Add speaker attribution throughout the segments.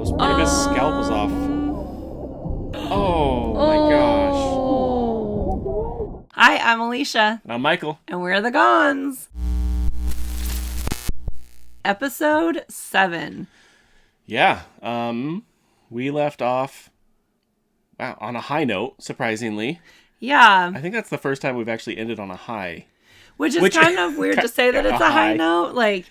Speaker 1: part of his scalp was off. Oh my gosh.
Speaker 2: Hi, I'm Alicia.
Speaker 1: And I'm Michael.
Speaker 2: And we're the Gons. Episode 7.
Speaker 1: Yeah. We left off on a high note, surprisingly.
Speaker 2: Yeah.
Speaker 1: I think that's the first time we've actually ended on a high.
Speaker 2: Which is kind of weird to say that it's a high note. Like,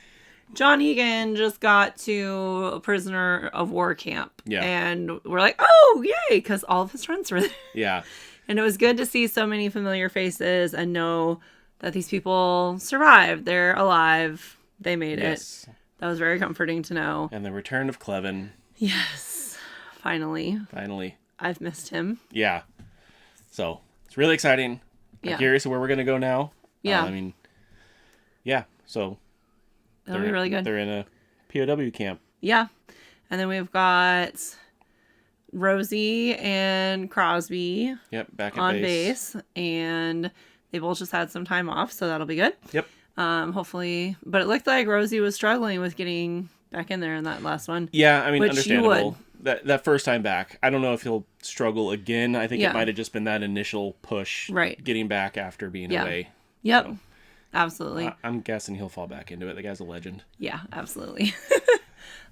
Speaker 2: John Egan just got to a prisoner of war camp.
Speaker 1: Yeah.
Speaker 2: And we're like, oh, yay, because all of his friends were there.
Speaker 1: Yeah.
Speaker 2: And it was good to see so many familiar faces and know that these people survived. They're alive. They made it. That was very comforting to know.
Speaker 1: And the return of Clevin.
Speaker 2: Yes. Finally. I've missed him.
Speaker 1: Yeah. So, it's really exciting. I'm curious where we're going to go now.
Speaker 2: Yeah.
Speaker 1: So
Speaker 2: that'll be really good.
Speaker 1: They're in a POW camp.
Speaker 2: Yeah. And then we've got Rosie and Crosby
Speaker 1: back at
Speaker 2: on base. And they both just had some time off, so that'll be good.
Speaker 1: Yep.
Speaker 2: Hopefully. But it looked like Rosie was struggling with getting back in there in that last one.
Speaker 1: Yeah, I mean, understandable. That first time back. I don't know if he'll struggle again. I think it might have just been that initial push.
Speaker 2: Right.
Speaker 1: Getting back after being away.
Speaker 2: Yep.
Speaker 1: So,
Speaker 2: absolutely.
Speaker 1: I'm guessing he'll fall back into it. The guy's a legend.
Speaker 2: Yeah, absolutely.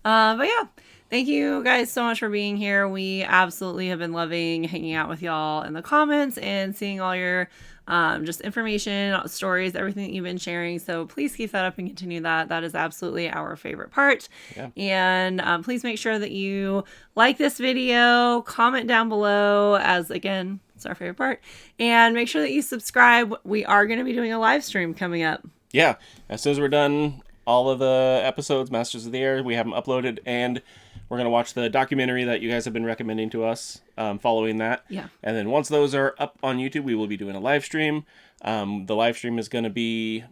Speaker 2: But yeah, thank you guys so much for being here. We absolutely have been loving hanging out with y'all in the comments and seeing all your just information, stories, everything that you've been sharing. So please keep that up and continue that. That is absolutely our favorite part.
Speaker 1: Yeah.
Speaker 2: And please make sure that you like this video, comment down below, as again, it's our favorite part. And make sure that you subscribe. We are going to be doing a live stream coming up.
Speaker 1: Yeah. As soon as we're done, all of the episodes, Masters of the Air, we have them uploaded. And we're going to watch the documentary that you guys have been recommending to us following that.
Speaker 2: Yeah.
Speaker 1: And then once those are up on YouTube, we will be doing a live stream. The live stream is going to be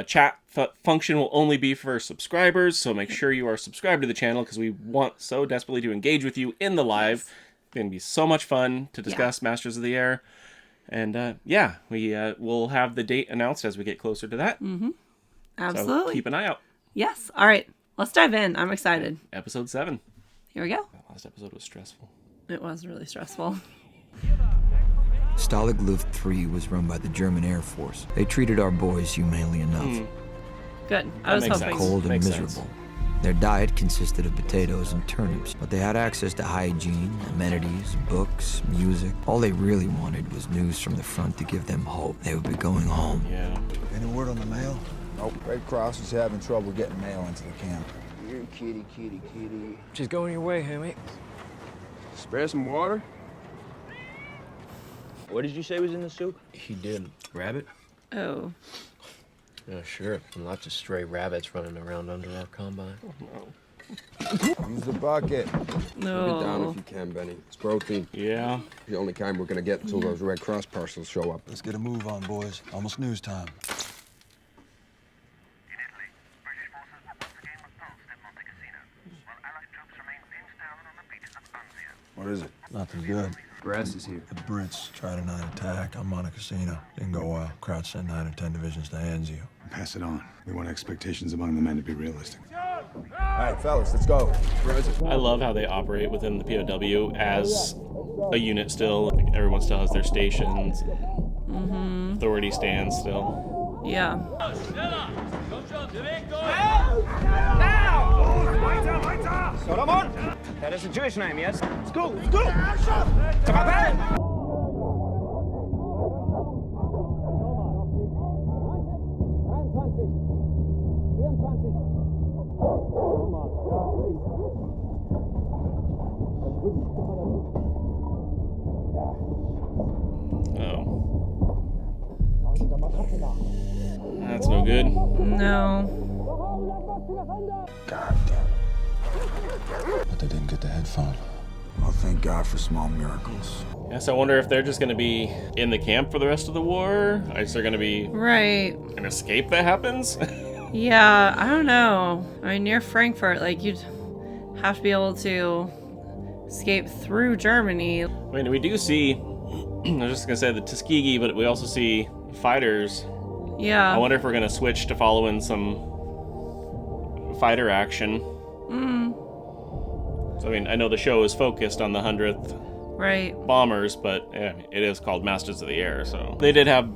Speaker 1: chat function will only be for subscribers. So make sure you are subscribed to the channel because we want so desperately to engage with you in the live. Yes. It's going to be so much fun to discuss Masters of the Air. And we will have the date announced as we get closer to that.
Speaker 2: Mm-hmm. Absolutely.
Speaker 1: So keep an eye out.
Speaker 2: Yes. All right. Let's dive in. I'm excited.
Speaker 1: Episode 7.
Speaker 2: Here we go.
Speaker 1: That last episode was stressful.
Speaker 2: It was really stressful.
Speaker 3: Stalag Luft 3 was run by the German Air Force. They treated our boys humanely enough.
Speaker 2: Good. I was hoping.
Speaker 3: Cold and miserable. Their diet consisted of potatoes and turnips, but they had access to hygiene, amenities, books, music. All they really wanted was news from the front to give them hope they would be going home.
Speaker 1: Yeah.
Speaker 4: Any word on the mail? Nope. Red Cross is having trouble getting mail into the camp.
Speaker 5: Here, kitty, kitty, kitty.
Speaker 6: She's going your way, Hammy.
Speaker 5: Spare some water? What did you say was in the soup?
Speaker 6: He did. Rabbit?
Speaker 2: Oh.
Speaker 6: Yeah, sure. And lots of stray rabbits running around under our combine.
Speaker 1: Oh, no.
Speaker 4: Use the bucket.
Speaker 2: No.
Speaker 5: Put it down if you can, Benny. It's protein.
Speaker 1: Yeah.
Speaker 5: The only kind we're gonna get until those Red Cross parcels show up.
Speaker 4: Let's get a move on, boys. Almost news time.
Speaker 7: In Italy, British forces were once again repulsed at Monte Cassino, while Allied troops remained pinned down on the beach of Anzio.
Speaker 4: What is it? Nothing good.
Speaker 5: Brass is here.
Speaker 4: The Brits tried a night attack on Monte Cassino. Didn't go well. Kraut sent 9 or 10 divisions to Anzio.
Speaker 8: Pass it on. We want expectations among the men to be realistic.
Speaker 4: All right, fellas, let's go.
Speaker 1: I love how they operate within the POW as a unit still. Like, everyone still has their stations.
Speaker 2: Mm-hmm.
Speaker 1: Authority stands still.
Speaker 2: Yeah.
Speaker 5: Solomon! That is a Jewish name, yes? Let's go, let's go! To my bed!
Speaker 1: That's no good.
Speaker 2: No.
Speaker 4: God damn it. But they didn't get the headphone. Well, thank God for small miracles.
Speaker 1: Yes, I wonder if they're just going to be in the camp for the rest of the war. Is there going to be an escape that happens?
Speaker 2: Yeah, I don't know. I mean, near Frankfurt, like, you'd have to be able to escape through Germany.
Speaker 1: I mean, we do see, I was just going to say the Tuskegee, but we also see fighters.
Speaker 2: Yeah.
Speaker 1: I wonder if we're going to switch to following some fighter action. So, I mean, I know the show is focused on the 100th
Speaker 2: Right.
Speaker 1: bombers, but it is called Masters of the Air. So they did have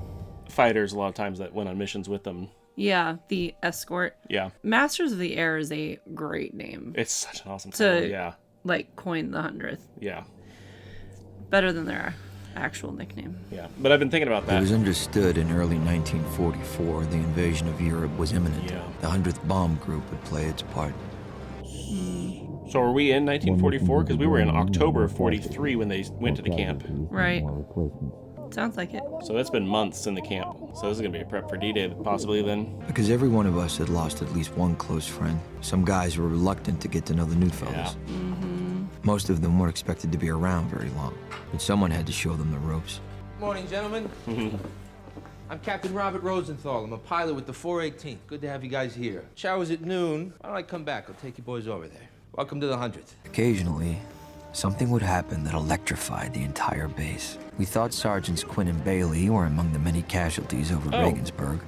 Speaker 1: fighters a lot of times that went on missions with them.
Speaker 2: Yeah, the escort.
Speaker 1: Yeah.
Speaker 2: Masters of the Air is a great name.
Speaker 1: It's such an awesome title. Yeah.
Speaker 2: Like, coin the 100th.
Speaker 1: Yeah.
Speaker 2: Better than their actual nickname.
Speaker 1: Yeah. But I've been thinking about
Speaker 3: It
Speaker 1: that.
Speaker 3: was understood in early 1944 the invasion of Europe was imminent.
Speaker 1: Yeah.
Speaker 3: The 100th Bomb Group would play its part.
Speaker 1: So are we in 1944? Because we were in October of 43 when they went to the camp.
Speaker 2: Right. Sounds like it.
Speaker 1: So that's been months in the camp. So this is going to be a prep for D-Day possibly then.
Speaker 3: Because every one of us had lost at least one close friend. Some guys were reluctant to get to know the new fellas.
Speaker 1: Yeah.
Speaker 3: Most of them weren't expected to be around very long. But someone had to show them the ropes.
Speaker 9: Morning, gentlemen. I'm Captain Robert Rosenthal. I'm a pilot with the 418th. Good to have you guys here. Shower's at noon. Why don't I come back? I'll take you boys over there. Welcome to the 100th.
Speaker 3: Occasionally, something would happen that electrified the entire base. We thought Sergeants Quinn and Bailey were among the many casualties over Regensburg.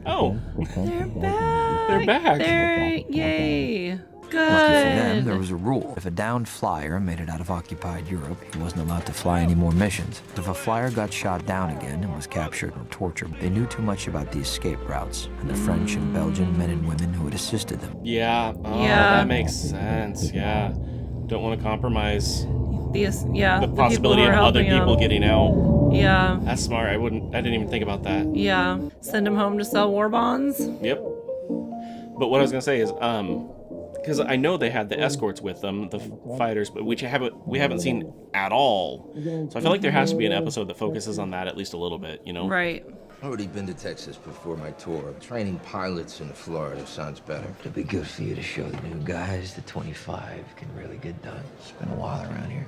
Speaker 1: Oh.
Speaker 2: They're back.
Speaker 1: They're back.
Speaker 2: Yay. Good.
Speaker 3: Lucky for them, there was a rule. If a downed flyer made it out of occupied Europe, he wasn't allowed to fly any more missions. If a flyer got shot down again and was captured or tortured, they knew too much about the escape routes and the French and Belgian men and women who had assisted them.
Speaker 1: Yeah. Oh,
Speaker 2: Yeah.
Speaker 1: that makes sense. Yeah. Don't want to compromise
Speaker 2: the
Speaker 1: possibility of other people getting out.
Speaker 2: Yeah.
Speaker 1: That's smart. I didn't even think about that.
Speaker 2: Yeah. Send them home to sell war bonds.
Speaker 1: Yep. But what I was gonna say is, because I know they had the escorts with them, the fighters, but we haven't seen at all. So I feel like there has to be an episode that focuses on that at least a little bit, you know?
Speaker 2: Right.
Speaker 9: I've already been to Texas before my tour. Training pilots in Florida sounds better.
Speaker 3: It'd be good for you to show the new guys that 25 can really get done. It's been a while around here.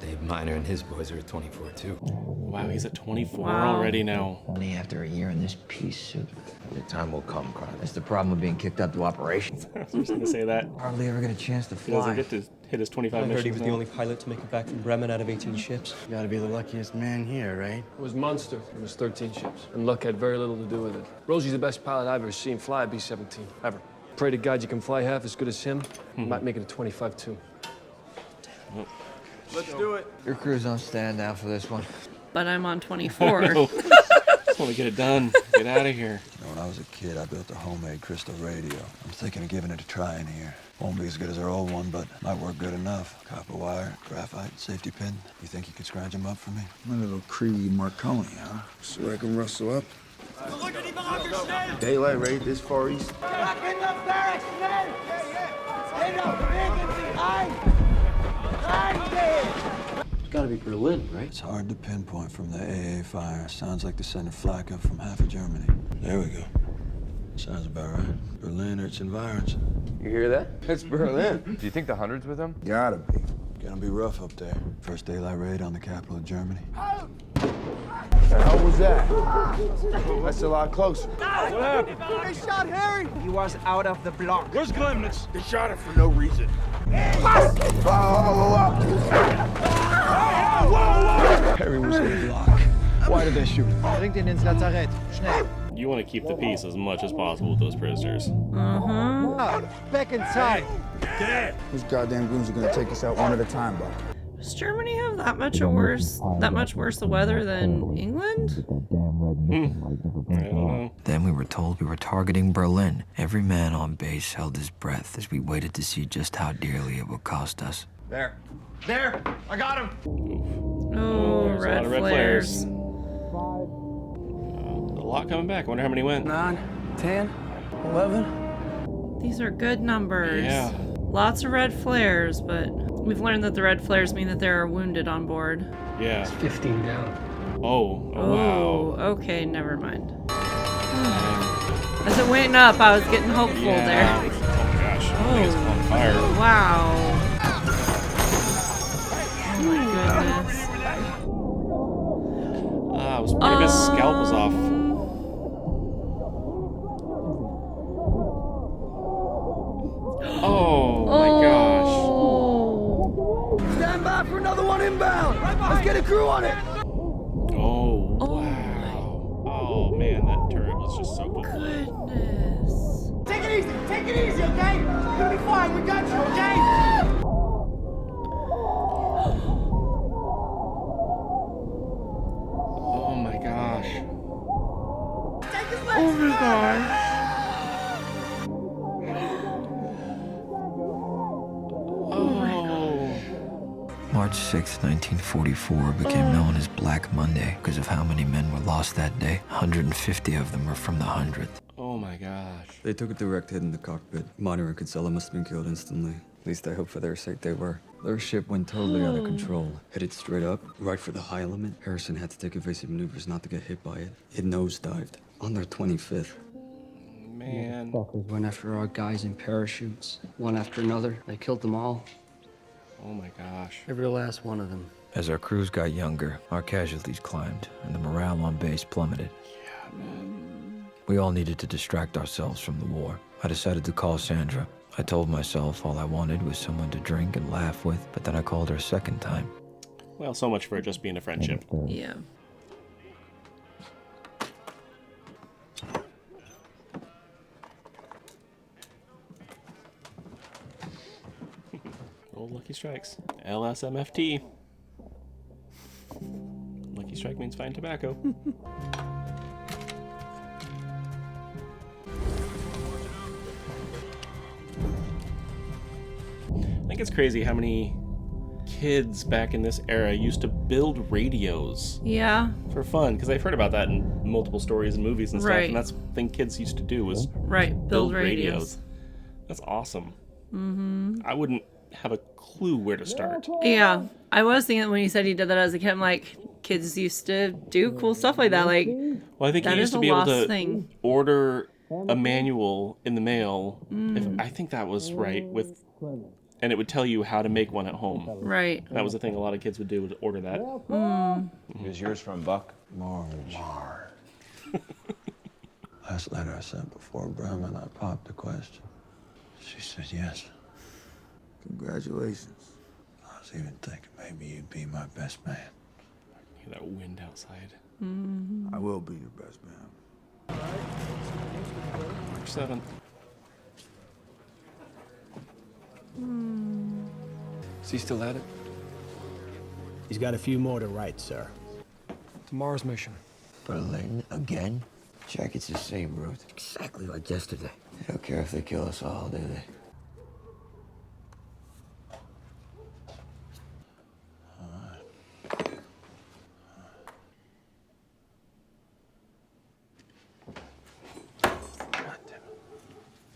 Speaker 6: Dave Miner and his boys are at 24 too.
Speaker 1: Wow, he's at 24
Speaker 2: Wow.
Speaker 1: already now.
Speaker 3: Only after a year in this pea suit.
Speaker 9: The time will come, Carter.
Speaker 3: That's the problem with being kicked up to operations.
Speaker 1: I was just gonna say that.
Speaker 3: Hardly ever get a chance to
Speaker 1: He doesn't
Speaker 3: fly.
Speaker 1: get to hit his 25
Speaker 10: I heard he
Speaker 1: missions
Speaker 10: was the
Speaker 1: now.
Speaker 10: only pilot to make it back from Bremen out of 18 ships.
Speaker 11: You gotta be the luckiest man here, right?
Speaker 12: It was Munster. It was 13 ships. And luck had very little to do with it. Rosie's the best pilot I've ever seen fly a B-17, ever. Pray to God you can fly half as good as him. You might make it a 25 too.
Speaker 9: Let's do it.
Speaker 3: Your crew's on stand now for this one.
Speaker 2: But I'm on 24.
Speaker 1: Just want to get it done. Get out of here.
Speaker 4: You know, when I was a kid, I built a homemade crystal radio. I'm thinking of giving it a try in here. Won't be as good as our old one, but might work good enough. Copper wire, graphite, safety pin. You think you could scratch them up for me?
Speaker 8: My little Creed Marconi, huh? So I can rustle up.
Speaker 9: Daylight raid this far east?
Speaker 6: It's gotta be Berlin, right?
Speaker 4: It's hard to pinpoint from the AA fire. Sounds like they're sending flak up from half of Germany. There we go. Sounds about right. Berlin or its environs.
Speaker 9: You hear that? That's Berlin.
Speaker 5: Do you think the 100's with them?
Speaker 4: Gotta be. Gonna be rough up there. First daylight raid on the capital of Germany.
Speaker 5: The hell was that? That's a lot closer.
Speaker 9: What happened?
Speaker 5: They shot Harry.
Speaker 9: He was out of the block.
Speaker 5: Where's Glemnitz? They shot him for no reason.
Speaker 11: Harry was in the block. Why did they shoot him?
Speaker 10: Bringt ihn ins Lazarett. Schnell.
Speaker 1: You want to keep the peace as much as possible with those prisoners.
Speaker 10: Back inside.
Speaker 8: These goddamn goons are gonna take us out one at a time, Bob.
Speaker 2: Does Germany have that much worse the weather than England?
Speaker 1: I don't know.
Speaker 3: Then we were told we were targeting Berlin. Every man on base held his breath as we waited to see just how dearly it would cost us.
Speaker 5: There. There. I got him.
Speaker 2: Oh,
Speaker 1: There's a
Speaker 2: red
Speaker 1: lot of red
Speaker 2: flares.
Speaker 1: A lot coming back. I wonder how many went.
Speaker 11: 9, 10, 11.
Speaker 2: These are good numbers.
Speaker 1: Yeah.
Speaker 2: Lots of red flares, but we've learned that the red flares mean that there are wounded on board.
Speaker 1: Yeah.
Speaker 12: 15 down.
Speaker 1: Oh wow.
Speaker 2: Okay, never mind. As it went up, I was getting hopeful
Speaker 1: Yeah.
Speaker 2: there.
Speaker 1: Oh my gosh. I think it's on fire.
Speaker 2: Wow. Oh my goodness.
Speaker 1: I was part of his scalp was off. Oh my gosh.
Speaker 10: Stand by for another one inbound. Let's get a crew on it.
Speaker 1: Oh wow. Oh man, that turret was just soaked with blood.
Speaker 2: Goodness.
Speaker 5: Take it easy. Take it easy, okay? You're gonna be fine. We got you, okay?
Speaker 3: March 6, 1944 became known as Black Monday because of how many men were lost that day. 150 of them were from the 100th.
Speaker 1: Oh my gosh.
Speaker 13: They took a direct hit in the cockpit. Monitor and Kinsella must have been killed instantly. At least I hope for their sake they were. Their ship went totally out of control. Headed straight up, right for the high element. Harrison had to take evasive maneuvers not to get hit by it. It nosedived on their 25th.
Speaker 1: Man.
Speaker 10: Fuckers went after our guys in parachutes, one after another. They killed them all.
Speaker 1: Oh my gosh.
Speaker 10: Every last one of them.
Speaker 3: As our crews got younger, our casualties climbed, and the morale on base plummeted.
Speaker 1: Yeah, man.
Speaker 3: We all needed to distract ourselves from the war. I decided to call Sandra. I told myself all I wanted was someone to drink and laugh with, but then I called her a second time.
Speaker 1: Well, so much for it just being a friendship.
Speaker 2: Yeah.
Speaker 1: Old Lucky Strikes. LSMFT. Lucky Strike means fine tobacco. I think it's crazy how many kids back in this era used to build radios.
Speaker 2: Yeah.
Speaker 1: For fun, because I've heard about that in multiple stories and movies and stuff,
Speaker 2: Right.
Speaker 1: and that's the thing kids used to do was
Speaker 2: build radios.
Speaker 1: That's awesome. I wouldn't have a clue where to start.
Speaker 2: Yeah. I was thinking when you said he did that as a kid, I'm like, kids used to do cool stuff like that. Like,
Speaker 1: Well, I think
Speaker 2: that
Speaker 1: you used
Speaker 2: is
Speaker 1: to
Speaker 2: a
Speaker 1: be able
Speaker 2: lost
Speaker 1: to
Speaker 2: thing.
Speaker 1: order a manual in the mail. I think that was right with, and it would tell you how to make one at home.
Speaker 2: Right.
Speaker 1: That was the thing a lot of kids would do, would order that.
Speaker 4: Where's yours from, Buck? Marge. Last letter I sent before Bremen, I popped the question. She said yes.
Speaker 8: Congratulations.
Speaker 4: I was even thinking maybe you'd be my best man.
Speaker 1: Hear that wind outside.
Speaker 8: I will be your best man.
Speaker 1: March 7th.
Speaker 12: Is he still at it?
Speaker 10: He's got a few more to write, sir.
Speaker 12: Tomorrow's mission.
Speaker 3: Berlin again? Check, it's the same route. Exactly like yesterday. They don't care if they kill us all, do they?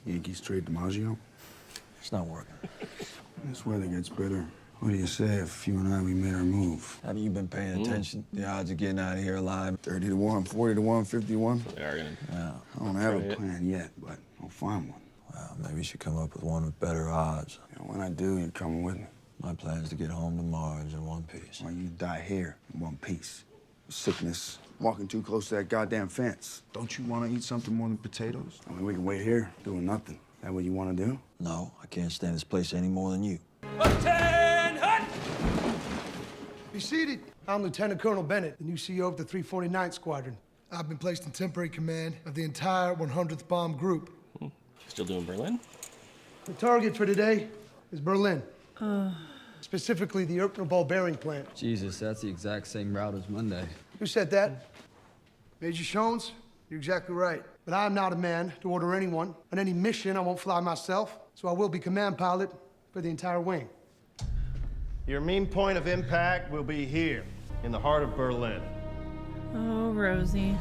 Speaker 8: Yankee straight DiMaggio?
Speaker 4: It's not working.
Speaker 8: This weather gets better. What do you say if you and I, we made our move?
Speaker 4: Haven't you been paying attention? The odds of getting out of here alive.
Speaker 8: 30 to 1, 40 to 1, 50 to 1?
Speaker 1: They are gonna.
Speaker 4: Yeah.
Speaker 8: I don't have a plan yet, but I'll find one.
Speaker 4: Well, maybe you should come up with one with better odds.
Speaker 8: You know, when I do, you're coming with me.
Speaker 4: My plan is to get home to Marge in one piece.
Speaker 8: While you die here in one piece. Sickness, walking too close to that goddamn fence. Don't you want to eat something more than potatoes? I mean, we can wait here, doing nothing. That what you want to do?
Speaker 4: No, I can't stand this place any more than you.
Speaker 14: Be seated. I'm Lieutenant Colonel Bennett, the new CEO of the 349th Squadron. I've been placed in temporary command of the entire 100th Bomb Group.
Speaker 1: Still doing Berlin?
Speaker 14: The target for today is Berlin. Specifically, the Erkner ball bearing plant.
Speaker 13: Jesus, that's the exact same route as Monday.
Speaker 14: Who said that? Major Shones? You're exactly right. But I am not a man to order anyone. On any mission, I won't fly myself, so I will be command pilot for the entire wing.
Speaker 15: Your main point of impact will be here, in the heart of Berlin.
Speaker 2: Oh, Rosie.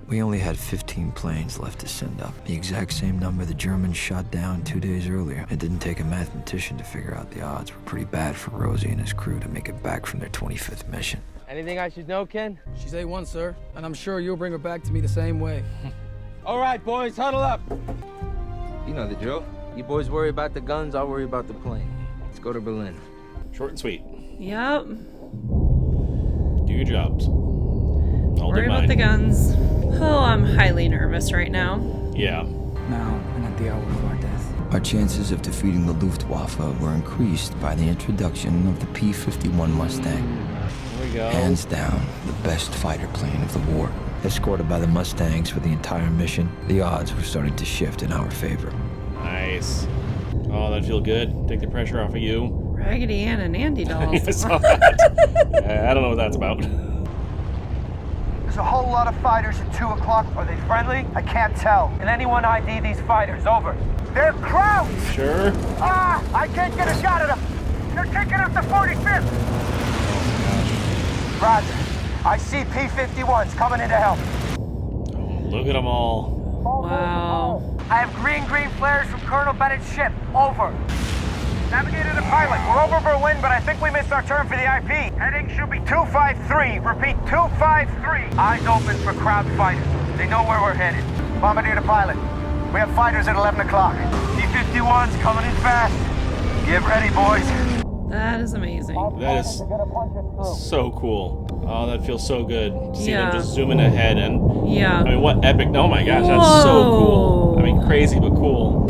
Speaker 3: We only had 15 planes left to send up. The exact same number the Germans shot down 2 days earlier. It didn't take a mathematician to figure out the odds were pretty bad for Rosie and his crew to make it back from their 25th mission.
Speaker 16: Anything I should know, Ken?
Speaker 17: She's A1, sir, and I'm sure you'll bring her back to me the same way.
Speaker 16: All right, boys, huddle up. You know the drill. You boys worry about the guns, I'll worry about the plane. Let's go to Berlin.
Speaker 1: Short and sweet.
Speaker 2: Yep.
Speaker 1: Do your jobs. I'll
Speaker 2: Worry
Speaker 1: do
Speaker 2: about
Speaker 1: mine.
Speaker 2: the guns. Oh, I'm highly nervous right now.
Speaker 1: Yeah.
Speaker 3: Now, and at the hour of our death. Our chances of defeating the Luftwaffe were increased by the introduction of the P-51 Mustang.
Speaker 1: There we go.
Speaker 3: Hands down, the best fighter plane of the war. Escorted by the Mustangs for the entire mission, the odds were starting to shift in our favor.
Speaker 1: Nice. Oh, that'd feel good. Take the pressure off of you.
Speaker 2: Raggedy Ann and Andy dolls.
Speaker 1: I saw that. I don't know what that's about.
Speaker 10: There's a whole lot of fighters at 2 o'clock. Are they friendly? I can't tell. Can anyone ID these fighters? Over. They're crouched!
Speaker 1: Sure.
Speaker 10: I can't get a shot at them. They're taking us to 45th! Roger. I see P-51s coming in to help.
Speaker 1: Look at them all.
Speaker 2: Wow.
Speaker 10: I have green flares from Colonel Bennett's ship. Over. Navigator to pilot. We're over Berlin, but I think we missed our turn for the IP. Heading should be 253. Repeat, 253. Eyes open for crowd fighters. They know where we're headed. Bombardier to pilot. We have fighters at 11 o'clock. P-51's coming in fast. Get ready, boys.
Speaker 2: That is amazing.
Speaker 1: That is so cool. Oh, that feels so good. To see
Speaker 2: Yeah.
Speaker 1: them just zooming ahead and
Speaker 2: Yeah.
Speaker 1: I mean, what epic! Oh my gosh, that's so cool. I mean, crazy but cool.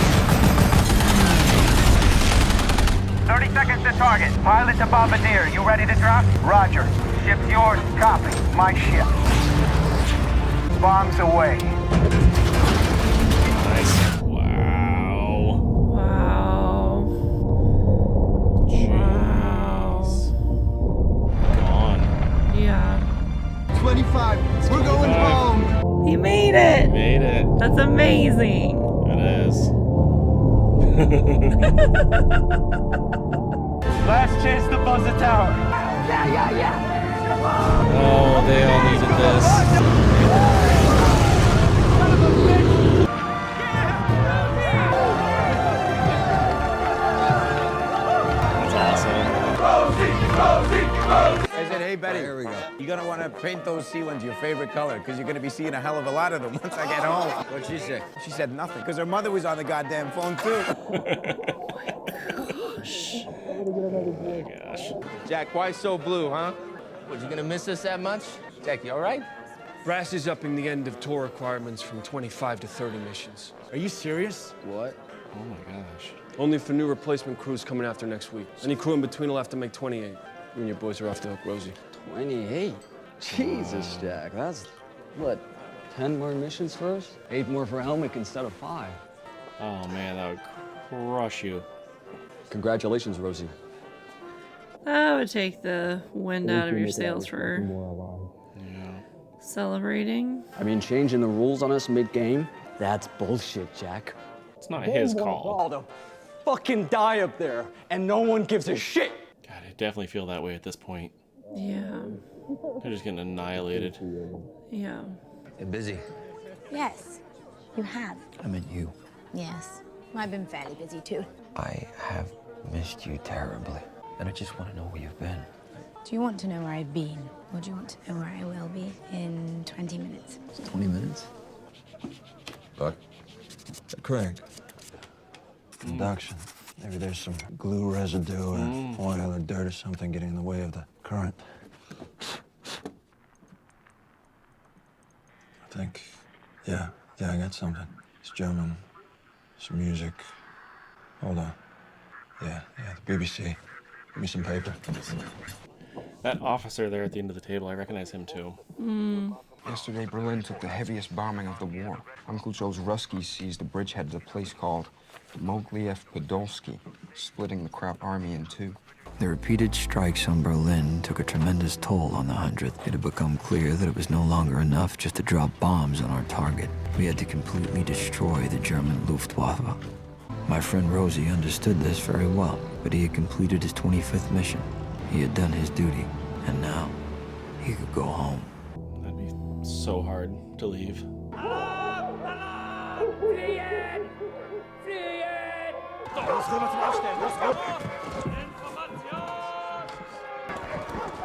Speaker 10: 30 seconds to target. Pilot to Bombardier. You ready to drop? Roger. Ship's yours. Copy. My ship. Bombs away.
Speaker 1: Nice. Wow.
Speaker 2: Wow.
Speaker 1: Jeez. Gone.
Speaker 2: Yeah.
Speaker 14: 25. We're going home.
Speaker 2: He made it.
Speaker 1: Made it.
Speaker 2: That's amazing.
Speaker 1: It is.
Speaker 10: Last chance to buzz the tower.
Speaker 1: Oh, they all needed this. That's awesome.
Speaker 18: I said, hey, Betty, here we go. You're gonna want to paint those ceilings your favorite color, because you're gonna be seeing a hell of a lot of them once I get home. What'd she say? She said nothing, because her mother was on the goddamn phone, too.
Speaker 1: Oh my gosh.
Speaker 9: Jack, why so blue, huh? What, you gonna miss us that much? Jack, you all right?
Speaker 12: Brass is upping the end of tour requirements from 25 to 30 missions.
Speaker 18: Are you serious?
Speaker 12: What?
Speaker 1: Oh my gosh.
Speaker 12: Only for new replacement crews coming after next week. Any crew in between will have to make 28. You and your boys are off the hook, Rosie.
Speaker 13: 28? Jesus, Jack. That's, what, 10 more missions for us? 8 more for Helmick instead of 5.
Speaker 1: Oh man, that would crush you.
Speaker 13: Congratulations, Rosie.
Speaker 2: That would take the wind out of your sails for celebrating.
Speaker 13: I mean, changing the rules on us mid-game? That's bullshit, Jack.
Speaker 1: It's not his call.
Speaker 13: All to fucking die up there, and no one gives a shit.
Speaker 1: God, I definitely feel that way at this point.
Speaker 2: Yeah.
Speaker 1: They're just getting annihilated.
Speaker 2: Yeah.
Speaker 18: You're busy.
Speaker 19: Yes, you have.
Speaker 3: I meant you.
Speaker 19: Yes. I've been fairly busy too.
Speaker 3: I have missed you terribly, and I just want to know where you've been.
Speaker 19: Do you want to know where I've been? Or do you want to know where I will be in 20 minutes?
Speaker 3: 20 minutes?
Speaker 4: Buck? Craig. Conduction. Maybe there's some glue residue or oil or dirt or something getting in the way of the current. I think, yeah, I got something. It's German. Some music. Hold on. Yeah, the BBC. Give me some paper.
Speaker 1: That officer there at the end of the table, I recognize him too.
Speaker 20: Yesterday, Berlin took the heaviest bombing of the war. Uncle Joe's Ruskies seized a bridgehead at a place called Mogliev Podolsky, splitting the Kraut army in two.
Speaker 3: The repeated strikes on Berlin took a tremendous toll on the 100th. It had become clear that it was no longer enough just to drop bombs on our target. We had to completely destroy the German Luftwaffe. My friend Rosie understood this very well, but he had completed his 25th mission. He had done his duty, and now he could go home.
Speaker 1: That'd be so hard to leave.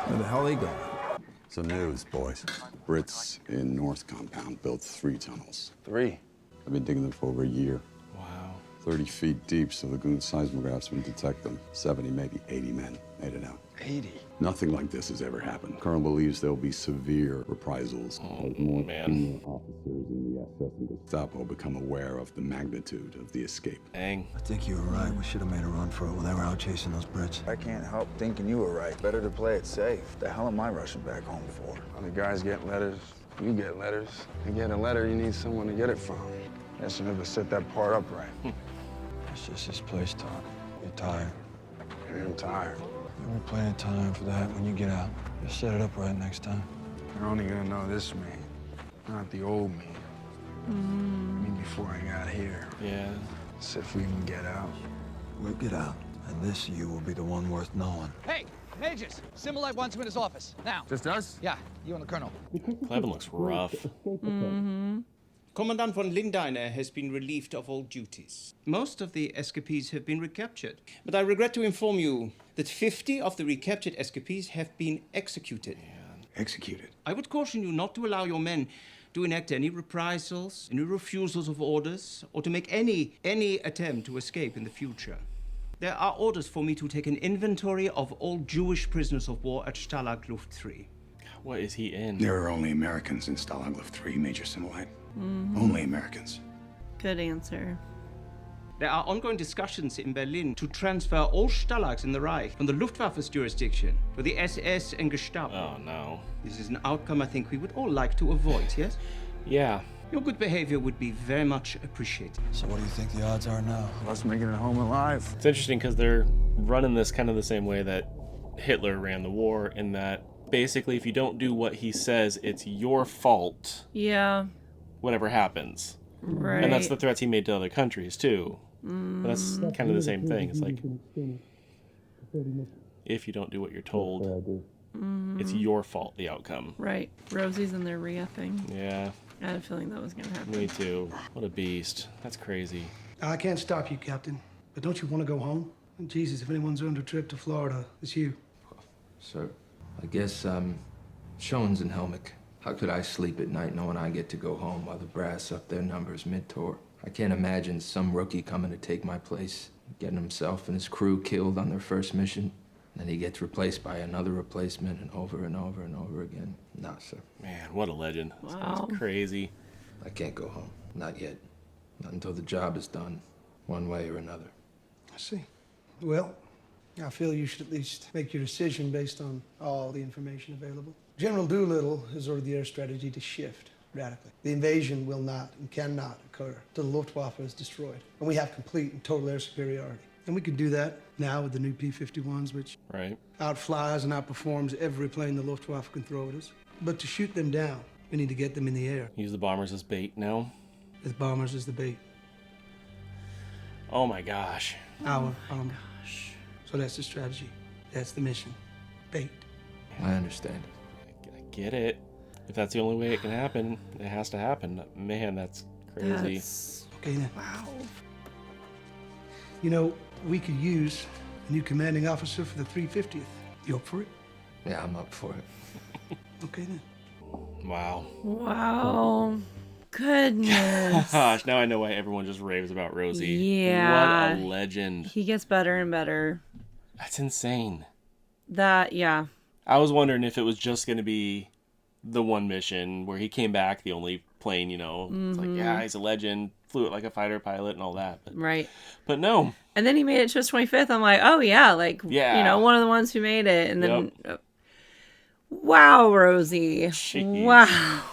Speaker 4: Where the hell they going?
Speaker 21: Some news, boys. Brits in North Compound built 3 tunnels.
Speaker 4: 3?
Speaker 21: I've been digging them for over a year.
Speaker 1: Wow.
Speaker 21: 30 feet deep, so the goon seismographs would detect them. 70, maybe 80 men made it out.
Speaker 20: 80?
Speaker 21: Nothing like this has ever happened. Colonel believes there'll be severe reprisals. More
Speaker 1: man.
Speaker 21: Officers in the SS and Gestapo become aware of the magnitude of the escape.
Speaker 1: Dang.
Speaker 4: I think you were right. We should have made a run for it when they were out chasing those Brits.
Speaker 8: I can't help thinking you were right. Better to play it safe. The hell am I rushing back home for?
Speaker 11: The guys get letters, you get letters. To get a letter, you need someone to get it from. Guess you never set that part up right.
Speaker 4: It's just this place talk. You're tired.
Speaker 11: I'm tired.
Speaker 4: There'll be plenty of time for that when you get out. Just set it up right next time.
Speaker 11: You're only gonna know this me, not the old me. Me before I got here.
Speaker 1: Yeah.
Speaker 11: So if we can get out.
Speaker 4: We'll get out. I And this you will be the one worth knowing.
Speaker 7: Hey, Majors! Simulite wants him in his office. Now.
Speaker 11: Just us?
Speaker 7: Yeah, you and the Colonel.
Speaker 1: Clevin looks rough.
Speaker 22: Commandant von Lindeiner has been relieved of all duties. Most of the escapees have been recaptured. But I regret to inform you that 50 of the recaptured escapees have been executed.
Speaker 8: Executed?
Speaker 22: I would caution you not to allow your men to enact any reprisals, any refusals of orders, or to make any attempt to escape in the future. There are orders for me to take an inventory of all Jewish prisoners of war at Stalag Luft 3.
Speaker 1: What is he in?
Speaker 8: There are only Americans in Stalag Luft 3, Major Simulite. Only Americans.
Speaker 2: Good answer.
Speaker 22: There are ongoing discussions in Berlin to transfer all Stalags in the Reich from the Luftwaffe's jurisdiction to the SS and Gestapo.
Speaker 1: Oh, no.
Speaker 22: This is an outcome I think we would all like to avoid, yes?
Speaker 1: Yeah.
Speaker 22: Your good behavior would be very much appreciated.
Speaker 4: So what do you think the odds are now?
Speaker 11: Us making it home alive.
Speaker 1: It's interesting because they're running this kind of the same way that Hitler ran the war, in that basically if you don't do what he says, it's your fault.
Speaker 2: Yeah.
Speaker 1: Whatever happens.
Speaker 2: Right.
Speaker 1: And that's the threats he made to other countries, too. But that's kind of the same thing. It's like, if you don't do what you're told, it's your fault, the outcome.
Speaker 2: Right. Rosie's in there re-upping.
Speaker 1: Yeah.
Speaker 2: I had a feeling that was going to happen.
Speaker 1: Me too. What a beast. That's crazy.
Speaker 14: I can't stop you, Captain. But don't you want to go home? Jesus, if anyone's earned a trip to Florida, it's you.
Speaker 9: Sir, I guess, Schoen's and Helmick. How could I sleep at night knowing I get to go home while the brass up their numbers mid-tour? I can't imagine some rookie coming to take my place, getting himself and his crew killed on their first mission. Then he gets replaced by another replacement, and over and over and over again. Nah, sir.
Speaker 1: Man, what a legend. This
Speaker 2: Wow.
Speaker 1: guy's crazy.
Speaker 9: I can't go home. Not yet. Not until the job is done, one way or another.
Speaker 14: I see. Well, I feel you should at least make your decision based on all the information available. General Doolittle has ordered the air strategy to shift radically. The invasion will not and cannot occur till the Luftwaffe is destroyed, and we have complete and total air superiority. And we can do that now with the new P-51s, which outflies and outperforms every plane the Luftwaffe can throw at us. But to shoot them down, we need to get them in the air.
Speaker 1: Use the bombers as bait now.
Speaker 14: With bombers as the bait.
Speaker 1: Oh my gosh.
Speaker 14: Our bomber. So that's the strategy. That's the mission. Bait.
Speaker 9: I understand.
Speaker 1: I get it. If that's the only way it can happen, it has to happen. Man, that's crazy.
Speaker 14: Okay then. Wow. You know, we could use a new commanding officer for the 350th. You up for it?
Speaker 9: Yeah, I'm up for it.
Speaker 14: Okay then.
Speaker 1: Wow.
Speaker 2: Wow. Goodness.
Speaker 1: Gosh, now I know why everyone just raves about Rosie.
Speaker 2: Yeah.
Speaker 1: What a legend.
Speaker 2: He gets better and better.
Speaker 1: That's insane.
Speaker 2: Yeah.
Speaker 1: I was wondering if it was just going to be the one mission where he came back, the only plane, you know. It's like, yeah, he's a legend, flew it like a fighter pilot and all that. But,
Speaker 2: right.
Speaker 1: But no.
Speaker 2: And then he made it to his 25th. I'm like, oh, yeah, like,
Speaker 1: yeah.
Speaker 2: you know, one of the ones who made it. And then, wow, Rosie.
Speaker 1: Jeez.
Speaker 2: Wow.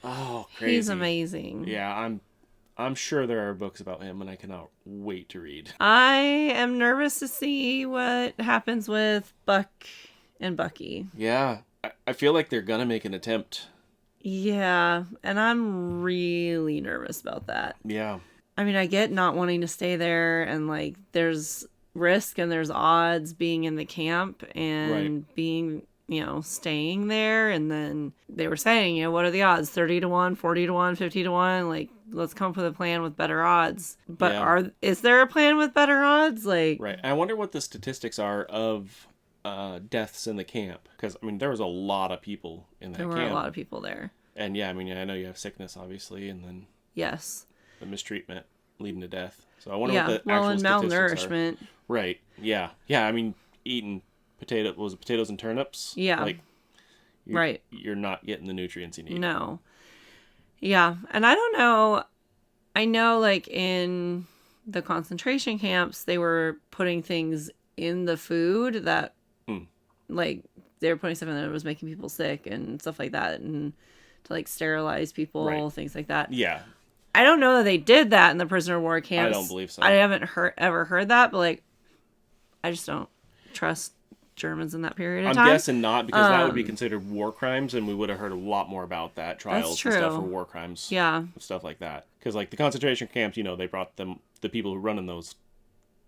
Speaker 1: Oh, crazy.
Speaker 2: He's amazing.
Speaker 1: Yeah, I'm sure there are books about him, and I cannot wait to read.
Speaker 2: I am nervous to see what happens with Buck and Bucky.
Speaker 1: Yeah, I feel like they're gonna make an attempt.
Speaker 2: Yeah, and I'm really nervous about that.
Speaker 1: Yeah.
Speaker 2: I mean, I get not wanting to stay there, and like there's risk and there's odds being in the camp and being, you know, staying there. And then they were saying, you know, what are the odds? 30 to 1, 40 to 1, 50 to 1. Like, let's come up with a plan with better odds. But is there a plan with better odds? Like,
Speaker 1: right. I wonder what the statistics are of deaths in the camp, because I mean there was a lot of people in that camp.
Speaker 2: There were a lot of people there.
Speaker 1: And yeah, I mean, I know you have sickness obviously, and then the mistreatment leading to death. So I wonder what the actual
Speaker 2: and
Speaker 1: statistics
Speaker 2: malnourishment.
Speaker 1: Are. Right. Yeah. I mean, eating potatoes and turnips.
Speaker 2: Yeah.
Speaker 1: Like, you're not getting the nutrients you need.
Speaker 2: No. Yeah, and I don't know. I know, like in the concentration camps, they were putting things in the food that, like, they were putting stuff in there that was making people sick and stuff like that, and to like sterilize people, things like that.
Speaker 1: Yeah.
Speaker 2: I don't know that they did that in the prisoner of war camps.
Speaker 1: I don't believe so.
Speaker 2: I haven't ever heard that, but like, I just don't trust Germans in that period of time.
Speaker 1: I'm guessing not, because that would be considered war crimes, and we would have heard a lot more about that, trials and stuff for war crimes.
Speaker 2: Yeah.
Speaker 1: Stuff like that. Because like the concentration camps, you know, they brought the people who run in those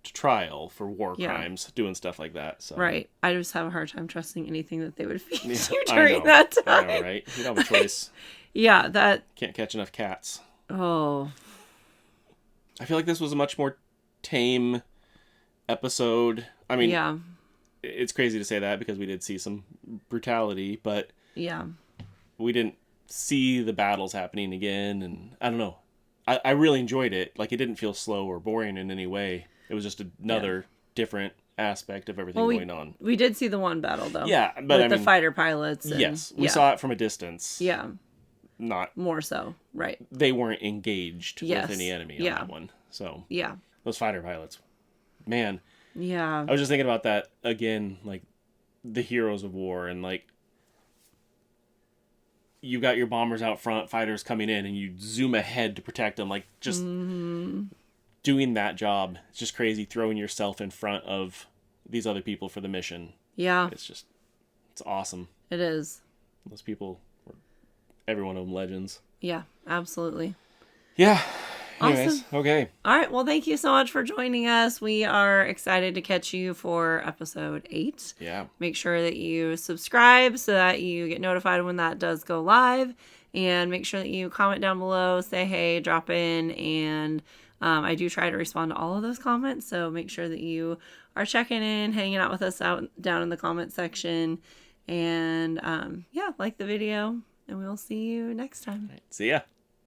Speaker 1: to trial for war
Speaker 2: Yeah.
Speaker 1: crimes, doing stuff like that. So
Speaker 2: Right. I just have a hard time trusting anything that they would feed
Speaker 1: Yeah,
Speaker 2: you
Speaker 1: I
Speaker 2: during
Speaker 1: know.
Speaker 2: that time.
Speaker 1: I know, right? You don't have a choice.
Speaker 2: Yeah, that.
Speaker 1: Can't catch enough cats.
Speaker 2: Oh.
Speaker 1: I feel like this was a much more tame episode. I mean,
Speaker 2: Yeah.
Speaker 1: it's crazy to say that because we did see some brutality, but
Speaker 2: Yeah.
Speaker 1: we didn't see the battles happening again, and I don't know. I really enjoyed it. Like, it didn't feel slow or boring in any way. It was just another different aspect of everything going on.
Speaker 2: We did see the one battle, though.
Speaker 1: Yeah, but
Speaker 2: with
Speaker 1: I
Speaker 2: the
Speaker 1: mean,
Speaker 2: fighter pilots. And,
Speaker 1: yes, we saw it from a distance.
Speaker 2: Yeah.
Speaker 1: Not
Speaker 2: more so, right?
Speaker 1: They weren't engaged
Speaker 2: Yes.
Speaker 1: with any enemy on
Speaker 2: Yeah.
Speaker 1: that one. So
Speaker 2: yeah,
Speaker 1: those fighter pilots, man.
Speaker 2: Yeah.
Speaker 1: I was just thinking about that again, like the heroes of war, and like you got your bombers out front, fighters coming in, and you zoom ahead to protect them. Like, just doing that job. It's just crazy, throwing yourself in front of these other people for the mission.
Speaker 2: Yeah.
Speaker 1: It's awesome.
Speaker 2: It is.
Speaker 1: Those people, every one of them legends.
Speaker 2: Yeah, absolutely.
Speaker 1: Yeah. Anyways,
Speaker 2: Awesome.
Speaker 1: okay.
Speaker 2: All right. Well, thank you so much for joining us. We are excited to catch you for episode 8.
Speaker 1: Yeah.
Speaker 2: Make sure that you subscribe so that you get notified when that does go live. And make sure that you comment down below, say hey, drop in. And I do try to respond to all of those comments. So make sure that you are checking in, hanging out with us down in the comment section. And yeah, like the video. And we'll see you next time.
Speaker 1: See ya.